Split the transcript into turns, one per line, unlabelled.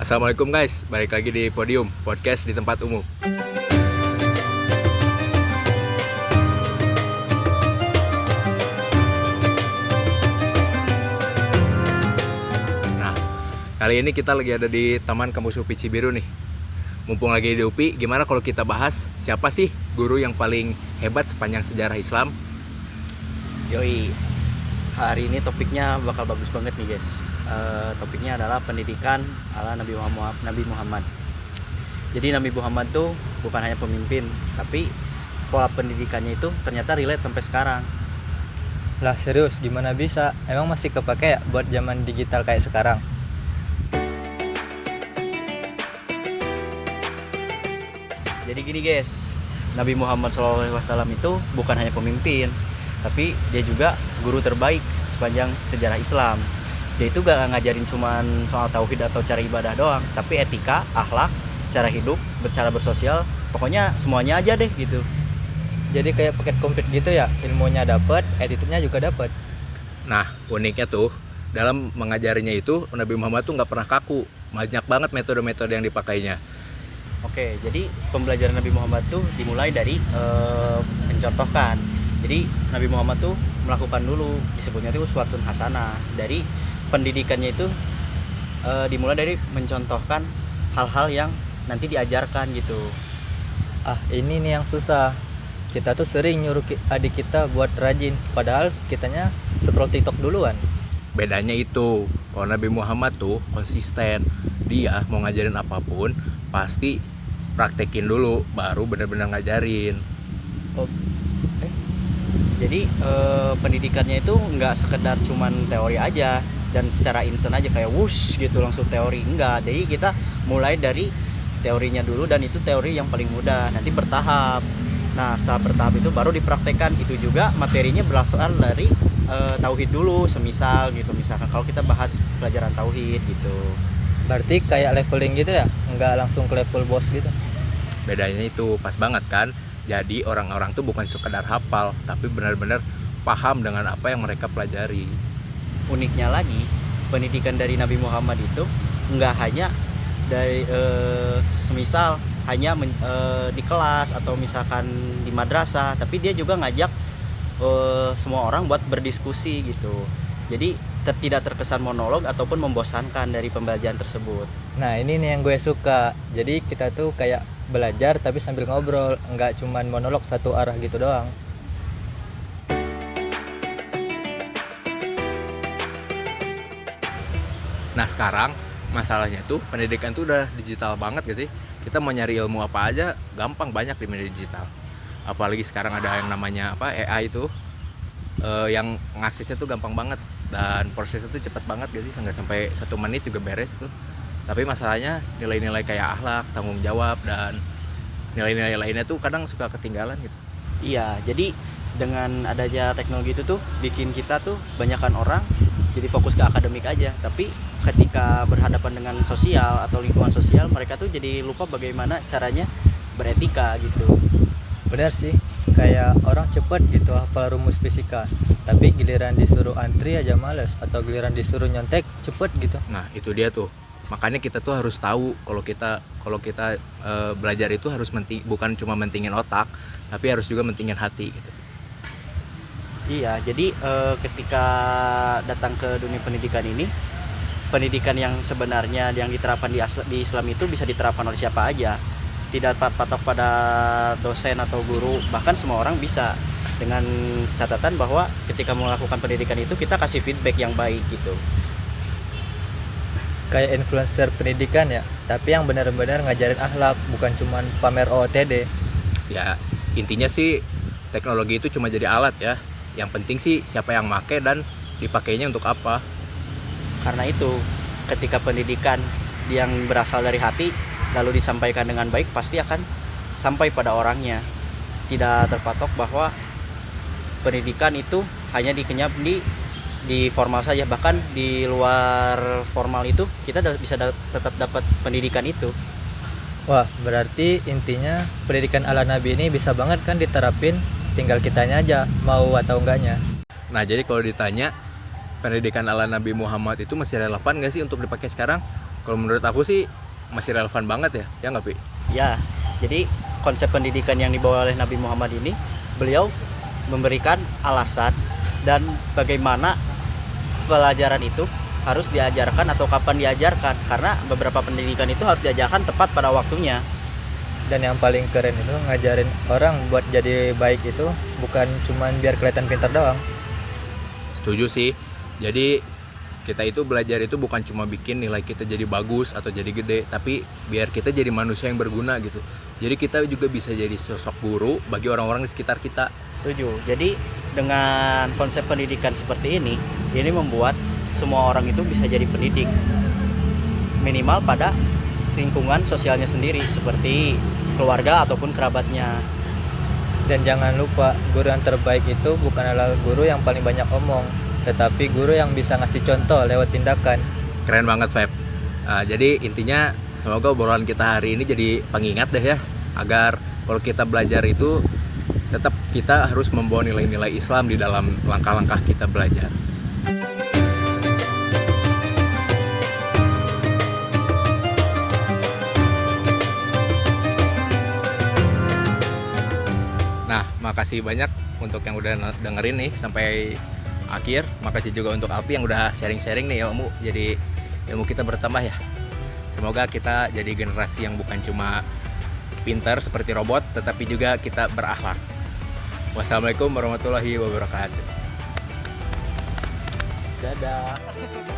Assalamualaikum guys, balik lagi di Podium, podcast di tempat umum. Nah, kali ini kita lagi ada di Taman Kampus UPI Cibiru nih. Mumpung lagi di UPI, gimana kalau kita bahas siapa sih guru yang paling hebat sepanjang sejarah Islam?
Yoi, hari ini topiknya bakal bagus banget nih guys. Topiknya adalah pendidikan ala Nabi Muhammad. Jadi Nabi Muhammad tuh bukan hanya pemimpin, tapi pola pendidikannya itu ternyata relate sampai sekarang.
Lah serius, gimana bisa? Emang masih kepake ya buat zaman digital kayak sekarang?
Jadi gini guys, Nabi Muhammad SAW itu bukan hanya pemimpin, tapi dia juga guru terbaik sepanjang sejarah Islam. Dia itu gak ngajarin cuman soal tauhid atau cara ibadah doang, tapi etika, akhlak, cara hidup, cara bersosial, pokoknya semuanya aja deh gitu.
Jadi kayak paket komplit gitu ya, ilmunya dapat, attitude-nya juga dapat.
Nah, uniknya tuh, dalam mengajarinya itu, Nabi Muhammad tuh nggak pernah kaku. Banyak banget metode-metode yang dipakainya.
Oke, jadi pembelajaran Nabi Muhammad tuh dimulai dari mencontohkan. Jadi Nabi Muhammad tuh melakukan dulu, disebutnya itu uswatun hasanah. Dari pendidikannya itu dimulai dari mencontohkan hal-hal yang nanti diajarkan gitu.
Ah, ini nih yang susah. Kita tuh sering nyuruh adik kita buat rajin, padahal kitanya scroll TikTok duluan.
Bedanya itu, kalau Nabi Muhammad tuh konsisten. Dia mau ngajarin apapun, pasti praktekin dulu, baru benar-benar ngajarin.
Jadi pendidikannya itu nggak sekedar cuman teori aja dan secara instan aja kayak wush gitu langsung teori, enggak. Jadi kita mulai dari teorinya dulu, dan itu teori yang paling mudah, nanti bertahap. Nah setelah bertahap itu baru dipraktekkan. Itu juga materinya berasal dari tauhid dulu, semisal gitu, misalkan kalau kita bahas pelajaran tauhid gitu.
Berarti kayak leveling gitu ya, nggak langsung ke level bos gitu.
Bedanya itu pas banget kan. Jadi orang-orang tuh bukan sekedar hafal, tapi benar-benar paham dengan apa yang mereka pelajari.
Uniknya lagi, pendidikan dari Nabi Muhammad itu nggak hanya dari semisal hanya di kelas atau misalkan di madrasah, tapi dia juga ngajak semua orang buat berdiskusi gitu. Jadi tidak terkesan monolog ataupun membosankan dari pembelajaran tersebut.
Nah ini nih yang gue suka. Jadi kita tuh kayak belajar tapi sambil ngobrol, nggak cuman monolog satu arah gitu doang.
Nah sekarang masalahnya tuh pendidikan tuh udah digital banget gak sih? Kita mau nyari ilmu apa aja gampang, banyak di media digital. Apalagi sekarang ada yang namanya AI itu, yang ngaksesnya tuh gampang banget dan prosesnya tuh cepet banget gak sih? Nggak sampai 1 menit juga beres tuh. Tapi masalahnya nilai-nilai kayak akhlak, tanggung jawab, dan nilai-nilai lainnya tuh kadang suka ketinggalan gitu.
Iya, jadi dengan adanya teknologi itu tuh bikin kita tuh banyakkan orang jadi fokus ke akademik aja, tapi ketika berhadapan dengan sosial atau lingkungan sosial, mereka tuh jadi lupa bagaimana caranya beretika gitu.
Benar sih, kayak orang cepet gitu hafal rumus fisika, tapi giliran disuruh antri aja males, atau giliran disuruh nyontek cepet gitu.
Nah itu dia tuh, makanya kita tuh harus tahu kalau kita belajar itu harus bukan cuma mentingin otak, tapi harus juga mentingin hati gitu.
Iya, jadi ketika datang ke dunia pendidikan ini, pendidikan yang sebenarnya yang diterapkan di Islam itu bisa diterapkan oleh siapa aja. Tidak patok pada dosen atau guru, bahkan semua orang bisa, dengan catatan bahwa ketika melakukan pendidikan itu kita kasih feedback yang baik gitu.
Kayak influencer pendidikan ya, tapi yang benar-benar ngajarin akhlak, bukan cuman pamer OOTD.
Ya intinya sih teknologi itu cuma jadi alat ya. Yang penting sih siapa yang make dan dipakainya untuk apa.
Karena itu ketika pendidikan yang berasal dari hati lalu disampaikan dengan baik, pasti akan sampai pada orangnya. Tidak terpatok bahwa pendidikan itu hanya dikenyap di formal saja, bahkan di luar formal itu kita bisa tetap dapat pendidikan itu.
Wah, berarti intinya pendidikan ala Nabi ini bisa banget kan diterapin, tinggal kitanya aja mau atau enggaknya.
Nah jadi kalau ditanya pendidikan ala Nabi Muhammad itu masih relevan gak sih untuk dipakai sekarang? Kalau menurut aku sih masih relevan banget ya nggak Pi?
Ya, jadi konsep pendidikan yang dibawa oleh Nabi Muhammad ini, beliau memberikan alasan dan bagaimana pelajaran itu harus diajarkan atau kapan diajarkan, karena beberapa pendidikan itu harus diajarkan tepat pada waktunya.
Dan yang paling keren itu ngajarin orang buat jadi baik itu bukan cuman biar kelihatan pintar doang.
Setuju sih. Jadi kita itu belajar itu bukan cuma bikin nilai kita jadi bagus atau jadi gede, tapi biar kita jadi manusia yang berguna gitu. Jadi kita juga bisa jadi sosok guru bagi orang-orang di sekitar kita.
Setuju. Jadi dengan konsep pendidikan seperti ini membuat semua orang itu bisa jadi pendidik, minimal pada lingkungan sosialnya sendiri seperti keluarga ataupun kerabatnya.
Dan jangan lupa, guru yang terbaik itu bukanlah guru yang paling banyak omong, tetapi guru yang bisa ngasih contoh lewat tindakan.
Keren banget, Feb. Jadi intinya semoga obrolan kita hari ini jadi pengingat deh ya, agar kalau kita belajar itu tetap kita harus membawa nilai-nilai Islam di dalam langkah-langkah kita belajar. Nah, makasih banyak untuk yang udah dengerin nih sampai akhir. Makasih juga untuk Alpi yang udah sharing-sharing nih ilmu. Jadi ilmu kita bertambah ya. Semoga kita jadi generasi yang bukan cuma pintar seperti robot, tetapi juga kita berakhlak. Wassalamualaikum warahmatullahi wabarakatuh.
Dadah.